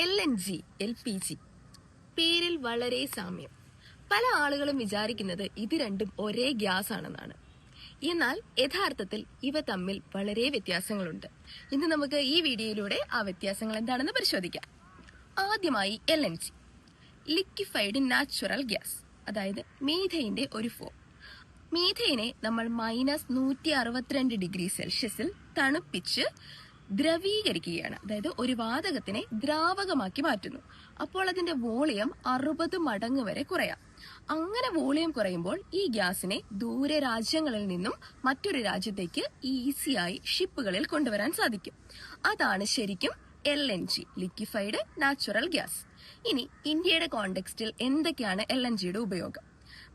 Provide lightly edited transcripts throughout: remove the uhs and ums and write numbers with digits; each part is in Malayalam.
LNG, LPG പേരിൽ വളരെ സാമ്യം. പല ആളുകളും വിചാരിക്കുന്നത് ഇത് രണ്ടും ഒരേ ഗ്യാസ് ആണെന്നാണ്. എന്നാൽ യഥാർത്ഥത്തിൽ ഇവ തമ്മിൽ വളരെ വ്യത്യാസങ്ങളുണ്ട്. ഇന്ന് നമുക്ക് ഈ വീഡിയോയിലൂടെ ആ വ്യത്യാസങ്ങൾ എന്താണെന്ന് പരിശോധിക്കാം. ആദ്യമായി LNG, ലിക്വിഫൈഡ് നാച്ചുറൽ ഗ്യാസ്, അതായത് മീഥൈന്റെ ഒരു ഫോം. മീഥൈനെ നമ്മൾ -162°C തണുപ്പിച്ച് ദ്രവീകരിക്കുകയാണ്. അതായത് ഒരു വാതകത്തിനെ ദ്രാവകമാക്കി മാറ്റുന്നു. അപ്പോൾ അതിന്റെ വോളിയം 60 മടങ്ങ് വരെ കുറയാം. അങ്ങനെ വോളിയം കുറയുമ്പോൾ ഈ ഗ്യാസിനെ ദൂരെ രാജ്യങ്ങളിൽ നിന്നും മറ്റൊരു രാജ്യത്തേക്ക് ഈസിയായി ഷിപ്പുകളിൽ കൊണ്ടുവരാൻ സാധിക്കും. അതാണ് ശരിക്കും LNG, ലിക്വിഫൈഡ് നാച്ചുറൽ ഗ്യാസ്. ഇനി ഇന്ത്യയുടെ കോണ്ടെക്സ്റ്റിൽ എന്തൊക്കെയാണ് LNGയുടെ ഉപയോഗം?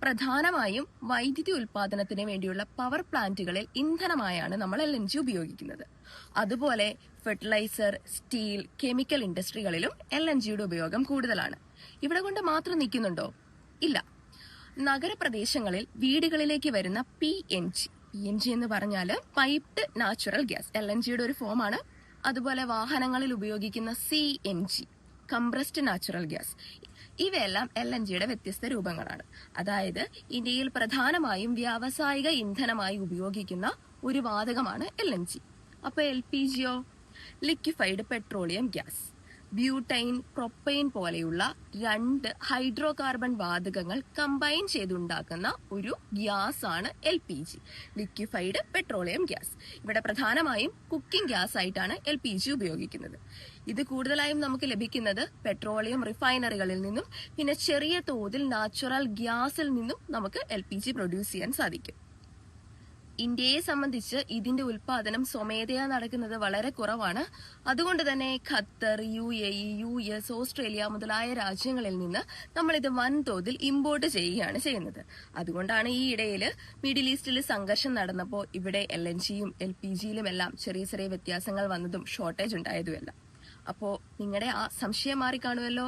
പ്രധാനമായും വൈദ്യുതി ഉൽപാദനത്തിന് വേണ്ടിയുള്ള പവർ പ്ലാന്റുകളിൽ ഇന്ധനമായാണ് നമ്മൾ LNG ഉപയോഗിക്കുന്നത്. അതുപോലെ ഫെർട്ടിലൈസർ, സ്റ്റീൽ, കെമിക്കൽ ഇൻഡസ്ട്രികളിലും LNGയുടെ ഉപയോഗം കൂടുതലാണ്. ഇവിടെ കൊണ്ട് മാത്രം നിൽക്കുന്നുണ്ടോ? ഇല്ല. നഗരപ്രദേശങ്ങളിൽ വീടുകളിലേക്ക് വരുന്ന PNG എന്ന് പറഞ്ഞാൽ പൈപ്ഡ് നാച്ചുറൽ ഗ്യാസ്, LNGയുടെ ഒരു ഫോമാണ്. അതുപോലെ വാഹനങ്ങളിൽ ഉപയോഗിക്കുന്ന CNG, കംപ്രസ്ഡ് നാച്ചുറൽ ഗ്യാസ്, ഇവയെല്ലാം LNGയുടെ വ്യത്യസ്ത രൂപങ്ങളാണ്. അതായത് ഇന്ത്യയിൽ പ്രധാനമായും വ്യാവസായിക ഇന്ധനമായി ഉപയോഗിക്കുന്ന ഒരു വാതകമാണ് LNG. അപ്പൊ LPGയോ? Liquefied petroleum gas. Butane, propane പോലെയുള്ള 2 ഹൈഡ്രോ കാർബൺ വാതകങ്ങൾ കമ്പൈൻ ചെയ്തുണ്ടാക്കുന്ന ഒരു ഗ്യാസ് ആണ് LPG, ലിക്വിഫൈഡ് പെട്രോളിയം ഗ്യാസ്. ഇവിടെ പ്രധാനമായും കുക്കിംഗ് ഗ്യാസ് ആയിട്ടാണ് LPG ഉപയോഗിക്കുന്നത്. ഇത് കൂടുതലായും നമുക്ക് ലഭിക്കുന്നത് പെട്രോളിയം റിഫൈനറികളിൽ നിന്നും പിന്നെ ചെറിയ തോതിൽ നാച്ചുറൽ ഗ്യാസിൽ നിന്നും നമുക്ക് LPG പ്രൊഡ്യൂസ് ചെയ്യാൻ സാധിക്കും. ഇന്ത്യയെ സംബന്ധിച്ച് ഇതിന്റെ ഉൽപാദനം സ്വമേധയാ നടക്കുന്നത് വളരെ കുറവാണ്. അതുകൊണ്ട് തന്നെ ഖത്തർ, UAE, US, ഓസ്ട്രേലിയ മുതലായ രാജ്യങ്ങളിൽ നിന്ന് നമ്മൾ ഇത് വൻതോതിൽ ഇമ്പോർട്ട് ചെയ്യുകയാണ് ചെയ്യുന്നത്. അതുകൊണ്ടാണ് ഈ ഇടയിൽ മിഡിൽ ഈസ്റ്റിൽ സംഘർഷം നടന്നപ്പോൾ ഇവിടെ LNGയും LPGയിലും എല്ലാം ചെറിയ ചെറിയ വ്യത്യാസങ്ങൾ വന്നതും ഷോർട്ടേജ് ഉണ്ടായതുമല്ല. അപ്പോ നിങ്ങളുടെ ആ സംശയം മാറിക്കാണുമല്ലോ.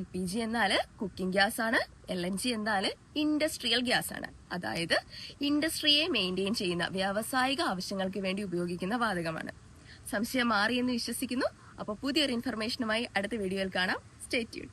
LPG എന്നാല് കുക്കിംഗ് ഗ്യാസ് ആണ്, LNG എന്നാല് ഇൻഡസ്ട്രിയൽ ഗ്യാസ് ആണ്. അതായത് ഇൻഡസ്ട്രിയെ മെയിൻറ്റെയിൻ ചെയ്യുന്ന വ്യാവസായിക ആവശ്യങ്ങൾക്ക് വേണ്ടി ഉപയോഗിക്കുന്ന വാതകമാണ്. സംശയം മാറിയെന്ന് വിശ്വസിക്കുന്നു. അപ്പൊ പുതിയൊരു ഇൻഫർമേഷനുമായി അടുത്ത വീഡിയോയിൽ കാണാം. Stay tune.